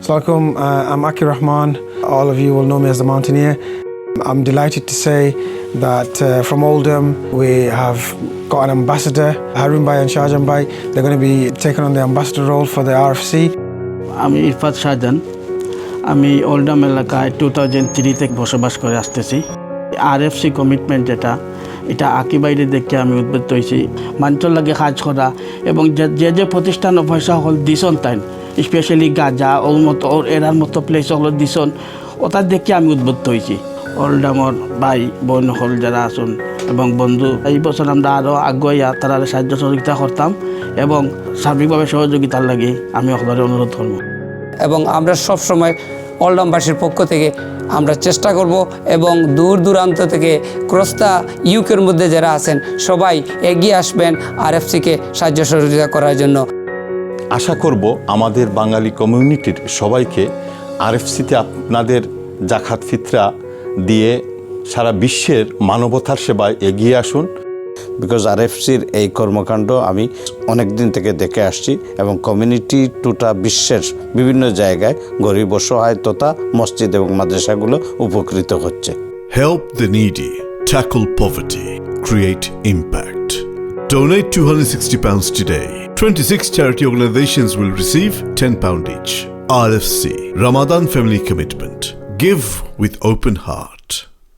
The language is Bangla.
Assalamualaikum, I'm Akir Rahman. All of you will know me as the Mountaineer. I'm delighted to say that from Oldham we have got an ambassador, Harun Bhai and Shahjan Bhai. They're going to be taking on the ambassador role for the RFC. আমি ইরফাত শাহজান, আমি ওল্ডাম এলাকায় 2003 থেকে বসবাস করে আসতেছি। আরএফসি কমিটমেন্ট এটা আকিবাইরে দেখে আমি উদ্বুদ্ধ হয়েছি। মানুষের লাগে কাজ করা এবং যে প্রতিষ্ঠান পয়সা হল দিছন তাই স্পেশালি গাজা ওর মতো এরার মতো প্লেস হল দিছন ওটা দেখে আমি উদ্বুদ্ধ হয়েছি। ওল্ডামর ভাই বোন হল যারা আসুন এবং বন্ধু, এই বছর আমরা আরও আগুয়াইয়া তারা সাহায্য সহযোগিতা করতাম এবং সার্বিকভাবে সহযোগিতার লাগে আমি আপনাদের অনুরোধ করব। এবং আমরা সব সময় ওল্ডামবাসীর পক্ষ থেকে আমরা চেষ্টা করব এবং দূর দূরান্ত থেকে ক্রস্তা ইউকের মধ্যে যারা আছেন সবাই এগিয়ে আসবেন আরএফসিকে সাহায্য সহযোগিতা করার জন্য। আশা করব আমাদের বাঙালি কমিউনিটির সবাইকে আরএফসিতে আপনাদের জাকাত ফিতরা দিয়ে সারা বিশ্বের মানবতার সেবায় এগিয়ে আসুন। বিকজ আরএফসির এই কর্মকাণ্ড আমি অনেক দিন থেকে দেখে আসছি এবং কমিউনিটি টুটা বিশ্বের বিভিন্ন জায়গায় গরিব অসহায় তথা মসজিদ এবং মাদ্রাসাগুলো উপকৃত হচ্ছে। Help the needy, tackle poverty, create impact. Donate £260 today. 26 charity organizations will receive £10 each. RFC, Ramadan Family Commitment. Give with open heart.